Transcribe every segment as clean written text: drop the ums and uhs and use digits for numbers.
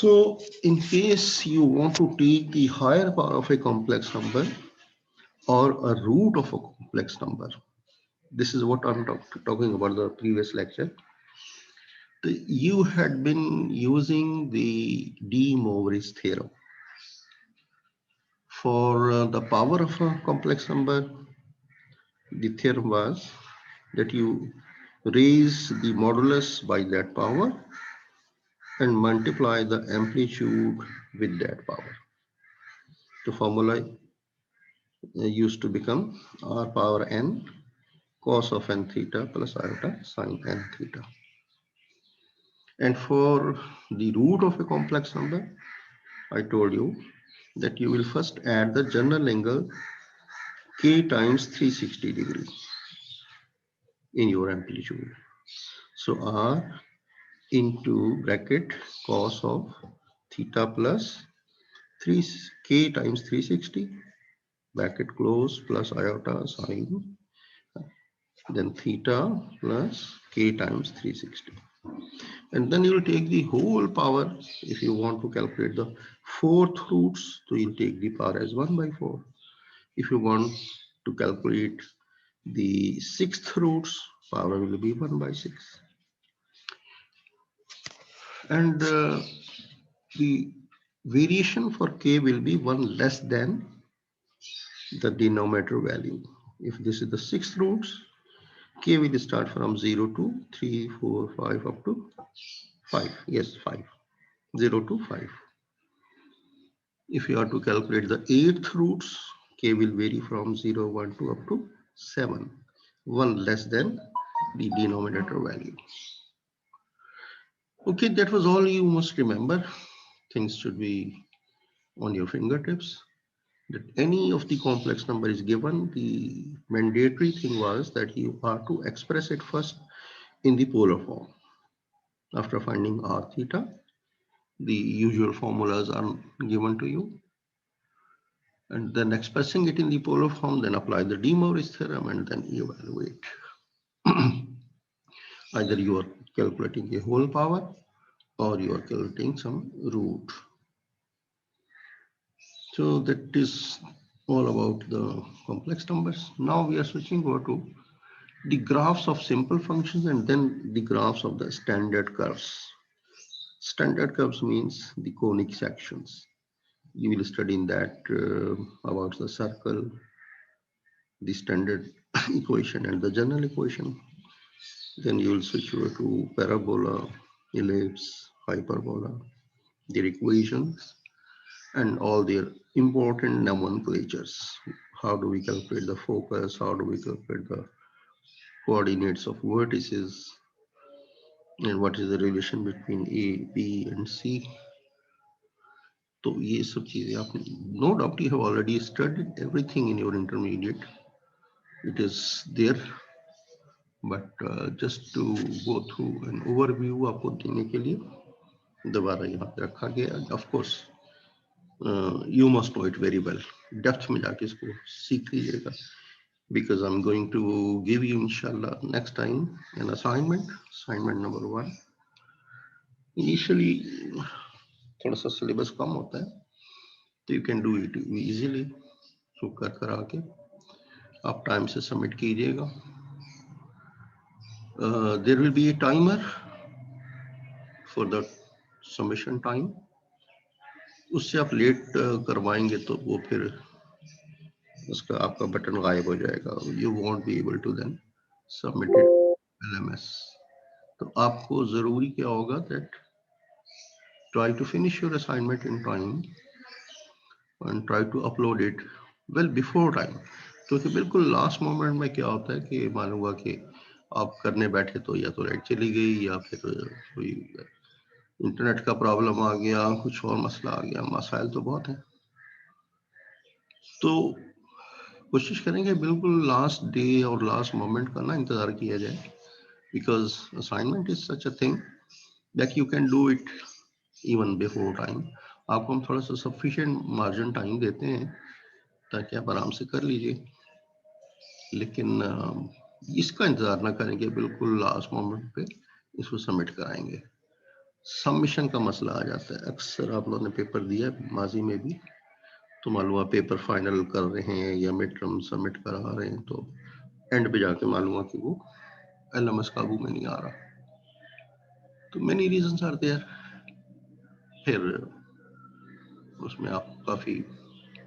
So in case you want to take the higher power of a complex number or a root of a complex number, this is what I'm talking about the previous lecture. You had been using the De Moivre's theorem. For the power of a complex number, the theorem was that you raise the modulus by that power and multiply the amplitude with that power. The formula used to become r power n cos of n theta plus iota sine n theta. And for the root of a complex number, I told you that you will first add the general angle k times 360 degree in your amplitude. So r into bracket cos of theta plus 3k times 360 bracket close plus iota sine then theta plus k times 360. And then you will take the whole power. If you want to calculate the fourth roots, so you'll take the power as 1 by 4. If you want to calculate the sixth roots, power will be 1 by 6. And the variation for k will be 1 less than the denominator value. If this is the sixth roots, k will start from 0 to 3, 4, 5 up to 5. Yes, 5. 0 to 5. If you are to calculate the eighth roots, k will vary from 0, 1, 2 up to 7. 1 less than the denominator value. Okay, that was all you must remember. Things should be on your fingertips. That any of the complex number is given, the mandatory thing was that you are to express it first in the polar form. After finding r theta, the usual formulas are given to you. And then expressing it in the polar form, then apply the De Moivre's theorem and then evaluate. Either you are calculating a whole power or you are calculating some root. So that is all about the complex numbers. Now we are switching over to the graphs of simple functions and then the graphs of the standard curves. Standard curves means the conic sections. You will study in that about the circle, the standard equation and the general equation. Then you will switch over to parabola, ellipse, hyperbola, their equations and all their important nomenclatures. How do we calculate the focus? How do we calculate the coordinates of vertices? And what is the relation between A, B and C? So ये सब चीजें आपने no doubt you have already studied everything in your intermediate. It is there, but just to go through an overview आपको देने के लिए दोबारा यहाँ पे रखा गया. Of course, you must know it very well. Depth में जाके इसको सीख लीजिएगा. Because I'm going to give you inshallah next time an assignment number 1. Initially थोड़ा सा syllabus कम होता है, तो you can do it easily. So कर आके आप टाइम से सबमिट कीजिएगा. There will be a timer for the submission time. उससे आप लेट करवाएंगे तो वो फिर उसका आपका बटन गायब हो जाएगा. You won't be able to then submit it LMS. तो आपको जरूरी क्या होगा that try to finish your assignment in time and try to upload it well before time. क्योंकि बिल्कुल लास्ट मोमेंट में क्या होता है कि मालूंगा कि आप करने बैठे तो या तो लाइट चली गई या फिर कोई इंटरनेट का प्रॉब्लम आ गया, कुछ और मसला आ गया. मसाइल तो बहुत हैं. तो कोशिश करेंगे बिल्कुल लास्ट डे और लास्ट मोमेंट का ना इंतजार किया जाए. Because assignment is such a thing that you can do it even before time. आपको हम थोड़ा सा sufficient margin time देते हैं ताकि आप आराम से कर लीजिए. लेकिन इसका इंतजार ना करेंगे बिल्कुल लास्ट मोमेंट पे इसको सबमिट कराएंगे. सबमिशन का मसला आ जाता है। अक्सर आप लोगों ने पेपर दिया है माजी में भी, तो मालूम हुआ पेपर फाइनल कर रहे हैं या मिड टर्म सबमिट करा रहे हैं, तो एंड पे जाके मालूम हुआ कि वो LMS काबू में नहीं आ रहा। तो मेनी रीजंस आर देयर। फिर उसमें आपको काफी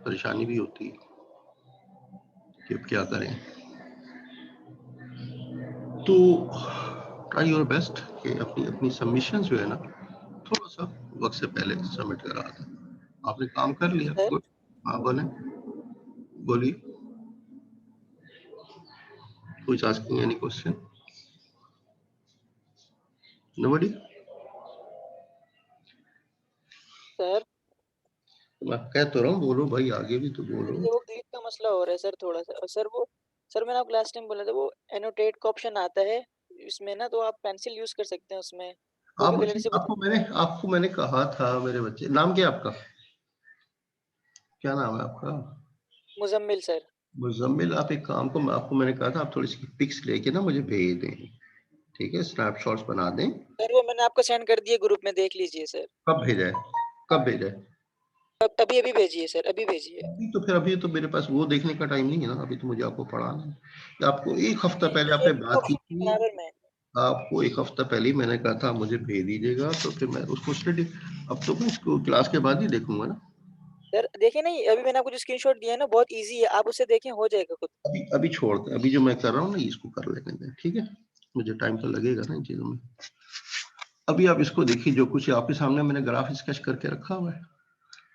परेशानी भी होती है कि अब क्या करें। तो ट्राई योर बेस्ट कि अपनी अपनी सबमिशन जो है ना थोड़ा सा वक्त से पहले सबमिट करा दें। आपने काम कर लिया, सर गुड। हाँ बोले, बोलिए। कुछ asking any question? Nobody? Sir मैं कह तो रहा हूँ, बोलो भाई, आगे भी तो बोलो। ये वो ग्लिच का मसला हो रहा है सर थोड़ा सा। और सर वो सर मैंने आपको लास्ट टाइम बोला था वो एनोटेट का ऑप्शन आता है इसमें ना, तो आप पेंसिल यूज कर सकते हैं उसमें, वो आप भी मुझे, क्लियर से बता। आपको मैंने कहा था मेरे बच्चे, नाम क्या है आपका? क्या नाम है आपका? मुजम्मिल सर। मुजम्मिल। आप एक काम को, आपको मैंने कहा था आप थोड़ी सी पिक्स लेके ना मुझे भेज दें, ठीक है? स्नैपशॉट्स बना दें। सर वो मैंने आपको सेंड कर दिए ग्रुप में, देख लीजिए सर। कब भेजा है? कब भेजा है? अब अभी अभी भेजिए सर, अभी भेजिए। अभी तो फिर, अभी तो मेरे पास वो देखने का टाइम नहीं है ना, अभी तो मुझे आपको पढ़ाना है। आपको एक हफ्ता नहीं पहले सर आपने बात की ऑप्शन थी, बराबर में। आपको एक हफ्ता पहले ही मैंने कहा था मुझे भेज दीजिएगा, तो फिर मैं उसको स्टडी, अब तो मैं इसको क्लास के बाद ही देखूंगा ना। सर देखिए, नहीं अभी मैंने आपको जो स्क्रीनशॉट दिया है ना, बहुत इजी है, आप उससे देखें, हो जाएगा खुद। अभी अभी छोड़ दें, अभी जो मैं कर रहा हूँ ना इसको कर लेने दें, ठीक है? मुझे टाइम तो लगेगा ना इन चीजों में। अभी आप इसको देखिए, जो कुछ आपके सामने मैंने ग्राफ स्केच करके रखा हुआ है,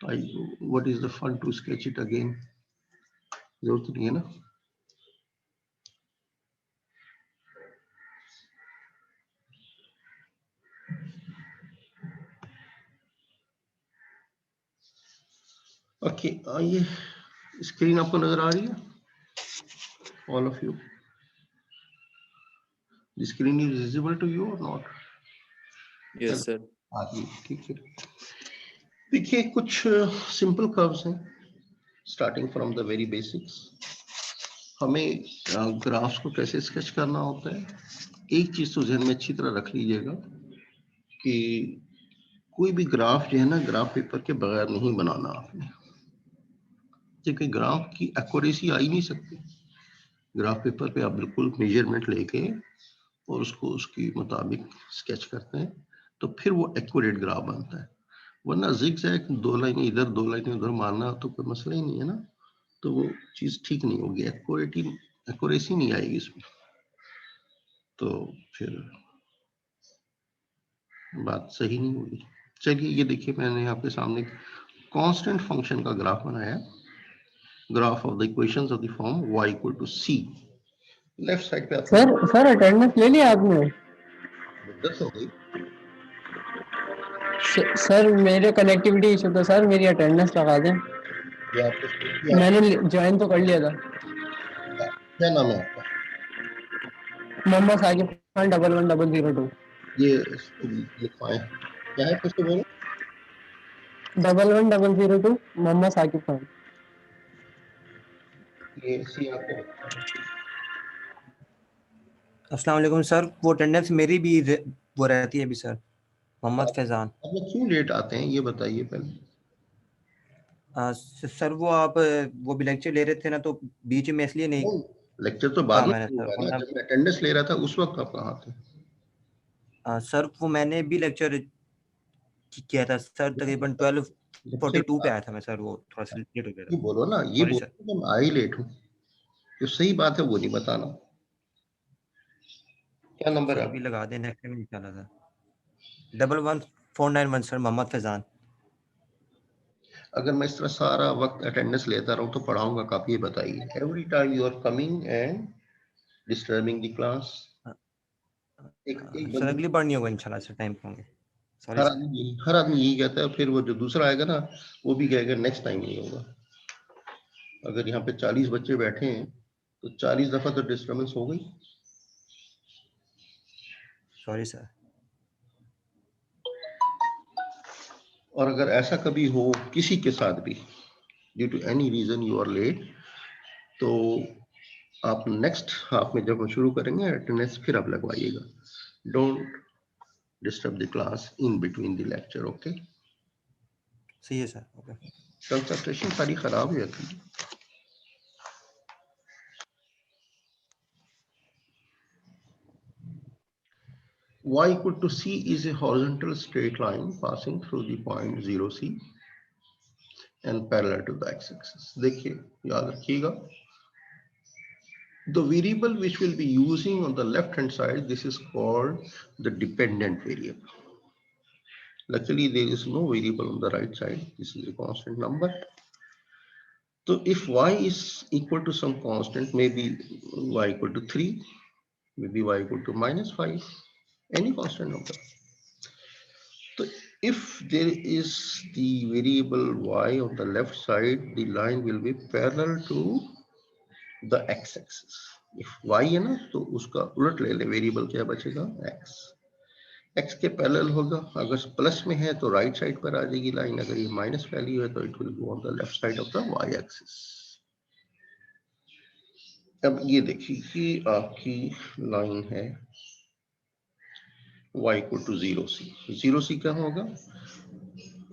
तो I, what is the fun to sketch it again? जरूरत नहीं है ना। ओके, ये स्क्रीन आपको नजर आ रही है? All of you, the screen is visible to you और नॉट? Yes sir. आ रही, ठीक है। देखिए कुछ सिंपल कर्व्स हैं, starting from the very basics. हमें ग्राफ्स को कैसे स्केच करना होता है, एक चीज तो ध्यान में अच्छी तरह रख लीजिएगा कि कोई भी ग्राफ जो है ना, ग्राफ पेपर के बगैर नहीं बनाना आपने, क्योंकि ग्राफ की एक्यूरेसी आ ही नहीं सकती। ग्राफ पेपर पे आप बिल्कुल मेजरमेंट लेके और उसको उसके मुताबिक स्केच करते हैं, तो फिर वो एक्यूरेट ग्राफ बनता है। वरना जिगजैग दो लाइनें इधर दो लाइनें उधर मारना तो कोई मसला ही नहीं है ना, तो वो चीज ठीक नहीं होगी, एक्यूरेसी नहीं आएगी इसमें, तो फिर बात सही नहीं होगी। चलिए ये देखिए, मैंने आपके सामने कांस्टेंट फंक्शन का ग्राफ बनाया, graph of the equations of the form y equal to c। Left side पे आपको सर अटेंडेंस ले लिया आपने? 10 हो गई। सर मेरे कनेक्टिविटी इशू था सर, मेरी अटेंडेंस लगा दें। ये आपको मैंने ज्वाइन तो कर लिया था। क्या नाम है आपका? मोहम्मद साकिब खान 11002। ये लिखवाएं, क्या है फिर से बोलो। 11002 मोहम्मद साकिब खान। ये सी आपको अस्सलाम वालेकुम सर, वो अटेंडेंस मेरी भी वो रहती है अभी सर। मोहम्मद फैजान। आप लोग क्यों लेट आते हैं ये बताइए पहले। सर वो आप वो भी लेक्चर ले रहे थे ना, तो बीच में इसलिए नहीं लेक्चर तो बाद कहा में मैंने सर, होगा ना, वरना जब मैं अटेंडेंस ले रहा था उस वक्त आप कहाँ थे? सर वो मैंने भी लेक्चर किया था सर, तकरीबन जब से 12:42 पे आया था मैं सर, वो थोड़ा सा लेट हो गया ये था। बोलो ना, ये सॉरी बोलो सर। कि मैं आई लेट हूँ, जो सही बात है वो नहीं बताना। क्या नंबर है सर अभी आपका? लगा दें, नेक्स्ट टाइम निकाला था 11491 सर, मोहम्मद फैजान। अगर मैं इस तरह सारा वक्त अटेंडेंस लेता रहूं तो पढ़ाऊंगा कब, ये बताइए। Every time you are coming and disturbing the class. एक सर बंदे, अगली बार नहीं होगा इंशाल्लाह सर, टाइम पे होंगे। Sorry sir. हर आदमी यही कहता है, फिर वो जो दूसरा आएगा ना वो भी कहेगा नेक्स्ट टाइम नहीं होगा। अगर यहाँ पे 40 बच्चे बैठे हैं तो 40 दफा तो डिस्टर्बेंस हो गई। Sorry sir. और अगर ऐसा कभी हो किसी के साथ भी, due to any reason you are late, तो आप नेक्स्ट हाफ में जब हम शुरू करेंगे अटेंडेंस फिर आप लगवाइएगा। Don't disturb the class in between the lecture. Okay, सही है सर, ओके। कंसंट्रेशन सारी खराब हो जाती है। Y equal to C is a horizontal straight line passing through the point 0C and parallel to the x-axis. देखिए, याद रखिएगा, the variable which we'll be using on the left hand side, this is called the dependent variable. Luckily, there is no variable on the right side. This is a constant number. So if y is equal to some constant, maybe y equal to 3, maybe y equal to -5, any constant number. So if there is the variable y on the left side, the line will be parallel to the x-axis. If y है ना, तो उसका उलट ले ले, variable क्या बचेगा, x. x के पैरेलल होगा, अगर प्लस में है तो राइट साइड पर आ जाएगी लाइन, अगर ये माइनस वैल्यू है तो it will go on the left side of the y axis. अब ये देखिए कि आपकी लाइन है y equal to 0c. 0c क्या होगा,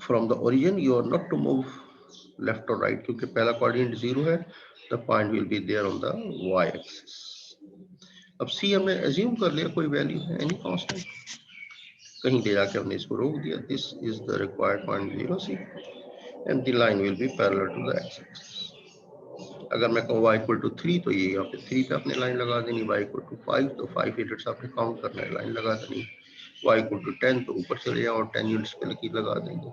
from the origin you are not to move left और राइट, क्योंकि पहला कोऑर्डिनेट 0 है, the point will be there on the y axis. अब c हमने एज्यूम कर लिया कोई वैल्यू है, एनी कांस्टेंट, कहीं ले जाके हमने इसको रोक दिया. This is the required point 0c and the line will be parallel to the x axis. अगर मैं कहूँ y इक्वल टू 3 तो ये यहाँ पे 3 पे आपने लाइन लगा देनी, y इक्वल टू 5 तो 5 यूनिट्स आपने काउंट करना है, लाइन लगा देनी. y इक्वल टू 10 तो ऊपर चले जाओ और 10 यूनिट्स पे लकीर लगा देंगे.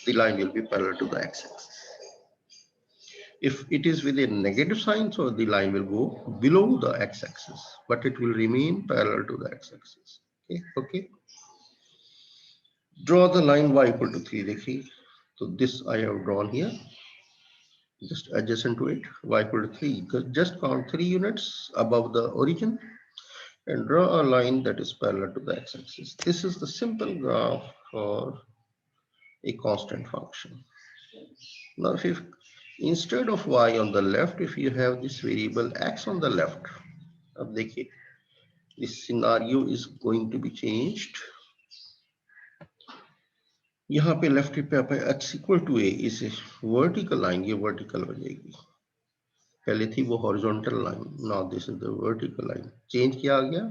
The line will be parallel to the x-axis. If it is with a negative sign, so the line will go below the x-axis, but it will remain parallel to the x-axis. Okay, okay. Draw the line y equal to 3. देखिए, so this I have drawn here. Just adjacent to it, y equal to 3. Just count 3 units above the origin and draw a line that is parallel to the x-axis. This is the simple graph for a constant function. Now, if instead of y on the left, if you have this variable x on the left, अब देखिए, this scenario is going to be changed. यहाँ पे left पे आप x equal to a, इस vertical line, ये vertical बन जाएगी, पहले थी वो horizontal line, now this is the vertical line. Change किया गया.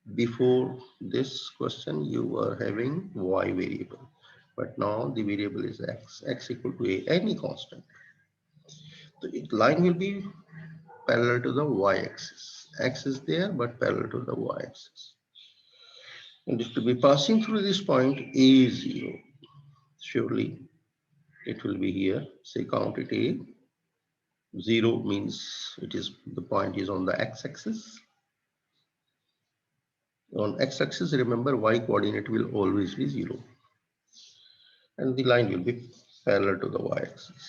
Before this question you are having y variable, but now the variable is x equal to a, any constant. So it line will be parallel to the y axis. X is there but parallel to the y axis, and it will be passing through this point a0. Surely it will be here. Say count it, a 0 means it is, the point is on the x-axis. On x-axis, remember y coordinate will always be 0, and the line will be parallel to the y-axis,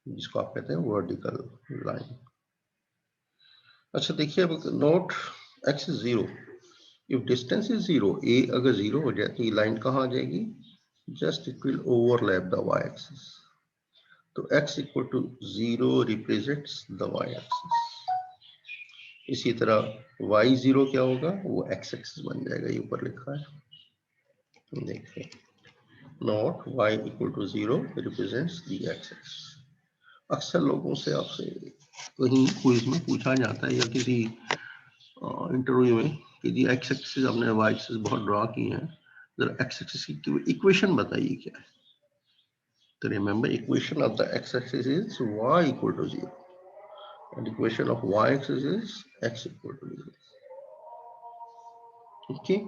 जिसको आप कहते हैं vertical line. अच्छा देखिए, अब note x is 0. If distance is 0, a अगर 0 हो जाए तो ये लाइन कहाँ आ जाएगी, just it will overlap the y-axis. तो x equal to 0 represents the y-axis. इसी तरह y0 क्या होगा, वो x-axis बन जाएगा, ये ऊपर लिखा है, देखिए, note y equal to 0 represents the x-axis. अक्सर लोगों से आपसे कहीं क्विज में पूछा जाता है या किसी इंटरव्यू में कि जी x-axis आपने y-axis बहुत ड्रॉ की है, जरा x-axis की इक्वेशन बताइए क्या है. तो remember, equation of the x-axis is y equal to 0 and equation of y-axis is x equal to 0. Okay,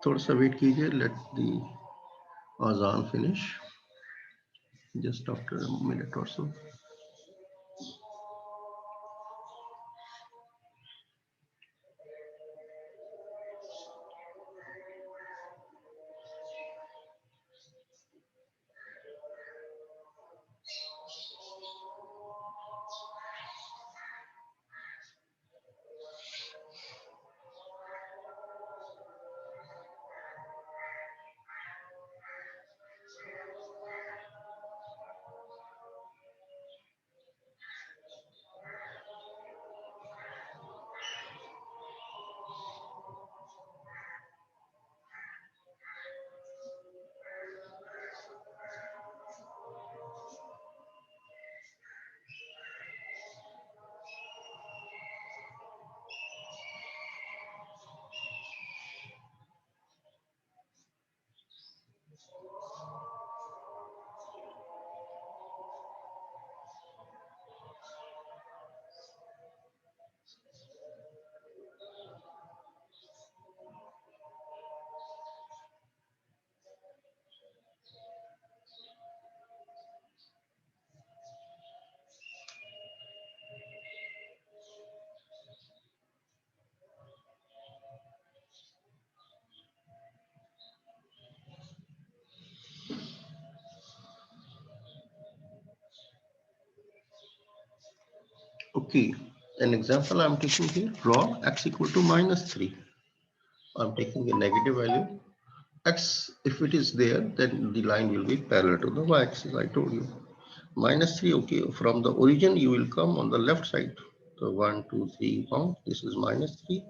थोड़ा सा वेट कीजिए, let the azan finish just after a minute or so. Okay, an example I'm taking here, draw x equal to -3. I'm taking a negative value. X, if it is there, then the line will be parallel to the y-axis, I told you. -3, okay, from the origin, you will come on the left side. So 1, 2, 3, count, this is -3.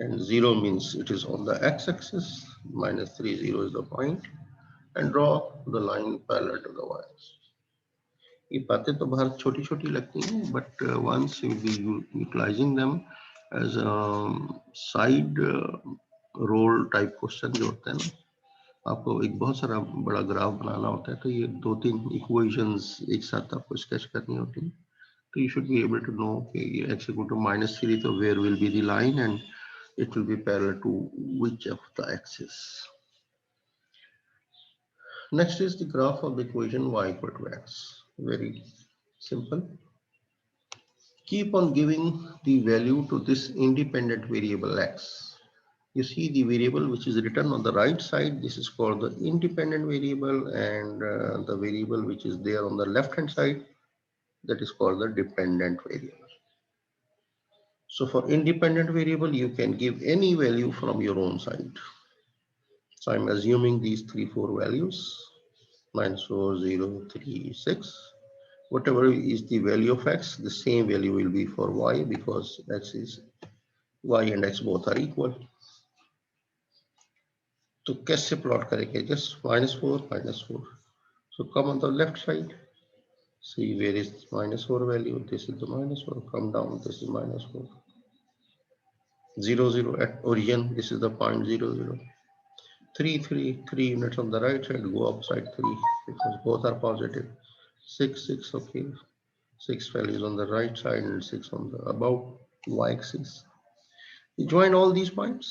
And 0 means it is on the x-axis, -3, 0 is the point. And draw the line parallel to the y-axis. ये बातें तो बहुत छोटी छोटी लगती हैं, but once you be utilizing them as a side roll type question जो होते हैं ना, आपको एक बहुत सारा बड़ा ग्राफ बनाना होता है, तो ये 2-3 इक्वेशंस एक साथ आपको स्केच करनी होती है, तो you should be able to know कि ये x equal to -3, तो where will be the line and it will be parallel to which of the axis. Next is the graph of the equation y equal to x. Very simple. Keep on giving the value to this independent variable x. You see the variable which is written on the right side, this is called the independent variable, and the variable which is there on the left hand side, that is called the dependent variable. So for independent variable, you can give any value from your own side. So I'm assuming these 3-4 values, -4, 0, 3, 6. Whatever is the value of x, the same value will be for y, because y and x both are equal. तो कैसे plot करेंगे? Just -4, -4. So come on the left side. See where is -4 value? This is the -4. Come down. This is -4. 0, 0 at origin. This is the point 0, 0. 3, 3, 3 units on the right side. Go upside 3 because both are positive. 6, 6. Okay. 6 values on the right side and 6 on the above y-axis. You join all these points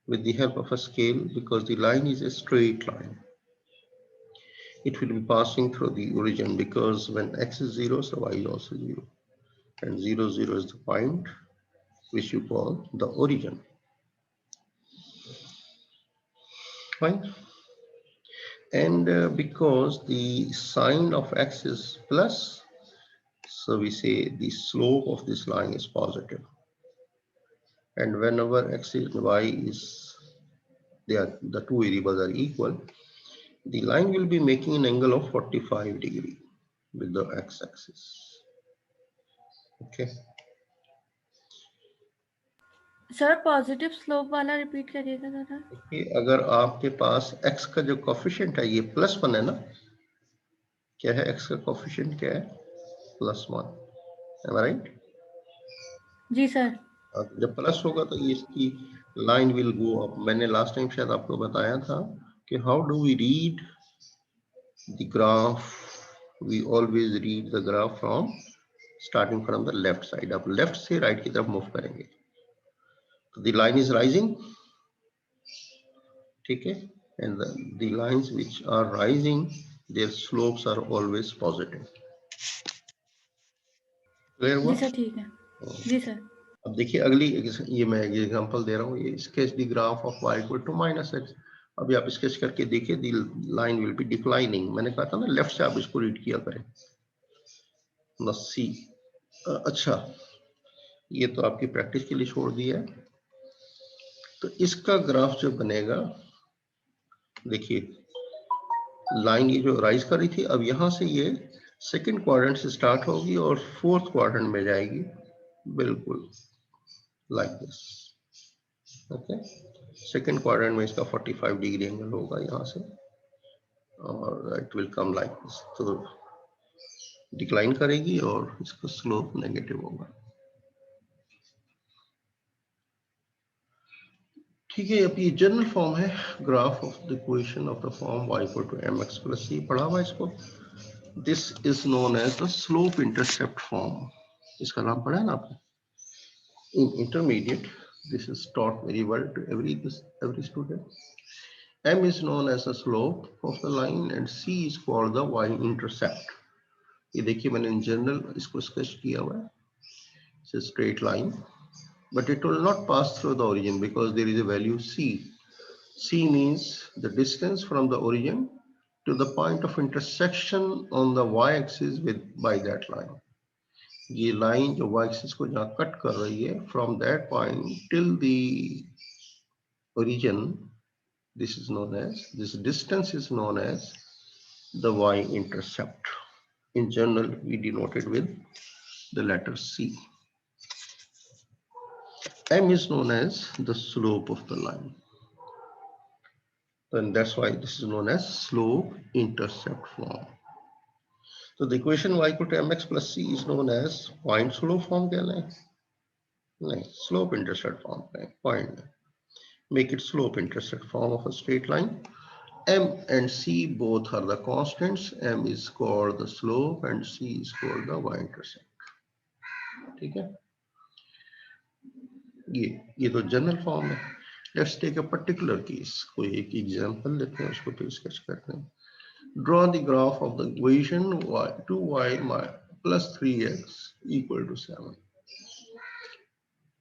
with the help of a scale, because the line is a straight line. It will be passing through the origin, because when x is 0, so y is also 0. And 0, 0 is the point which you call the origin. Fine. And because the sign of x is plus, so we say the slope of this line is positive. And whenever x and y is, the two variables are equal, the line will be making an angle of 45 degree with the x-axis. Okay. Sir positive slope वाला repeat करिएगा जरा। देखिए, अगर आपके पास x का जो coefficient है ये +1 है ना, क्या है x का कोफिशिएंट, क्या है? +1. Am I right? जी सर। जब प्लस होगा तो ये इसकी लाइन विल गो अप. मैंने लास्ट टाइम शायद आपको बताया था कि how do we read the graph. We always read the graph from starting from the left side. आप लेफ्ट से राइट की तरफ मूव करेंगे तो द लाइन इज राइजिंग, ठीक है, and the lines which are rising their slopes are always positive. Clear हुआ? जी सर ठीक है। जी सर। अब देखिए अगली, ये मैं एग्जांपल दे रहा हूँ, ये sketch the graph of y equal to -x. अभी आप स्केच करके देखिए, the line will be declining. मैंने कहा था ना लेफ्ट से आप इसको रीड किया करें. सी. अच्छा, ये तो आपकी प्रैक्टिस के लिए छोड़ दिया है. तो इसका ग्राफ जो बनेगा, देखिए लाइन ये जो राइज कर रही थी, अब यहां से ये सेकंड क्वाड्रेंट से स्टार्ट होगी और फोर्थ क्वाड्रेंट में जाएगी, बिल्कुल like this. Okay, second quadrant में इसका 45 डिग्री एंगल होगा यहाँ से, और it will come like this. तो डिक्लाइन करेगी और इसका स्लोप नेगेटिव होगा. ठीक है, अब ये जनरल फॉर्म है graph of the equation of the form y equal to mx plus c, पढ़ा हुआ इसको। This is known as the slope intercept form, इसका नाम पढ़ा है ना आपने in intermediate. This is taught very well to every student. M is known as the slope of the line and C is called the y-intercept. ये देखिए मैंने in general इसको sketch किया हुआ है. It's a straight line, but it will not pass through the origin because there is a value C. C means the distance from the origin to the point of intersection on the y-axis by that line. ये line जो y-axis को जहाँ cut कर रही है, from that point till the origin, this distance is known as the y-intercept. In general, we denote it with the letter C. M is known as the slope of the line. And that's why this is known as slope intercept form. So the equation y equal to mx plus c is known as point slope form. No, slope intercept form. Point. Make it slope intercept form of a straight line. M and C both are the constants. M is called the slope and C is called the y-intercept. ठीक है, ये तो general form है। Let's take a particular case, कोई एक example लेते हैं, उसको फिर स्केच करते हैं। Draw the graph of the equation y 2y plus 3x equal to 7.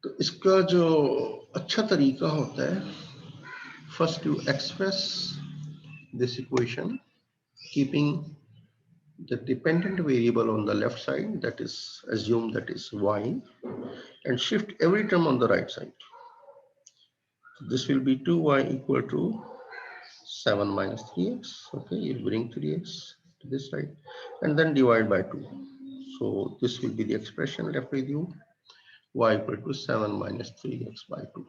तो इसका जो अच्छा तरीका होता है, first you express this equation keeping the dependent variable on the left side, that is assume that is y, and shift every term on the right side. This will be 2y equal to 7 minus 3x. Okay, you bring 3x to this side and then divide by 2. So this will be the expression left with you, y equal to 7 minus 3x by 2.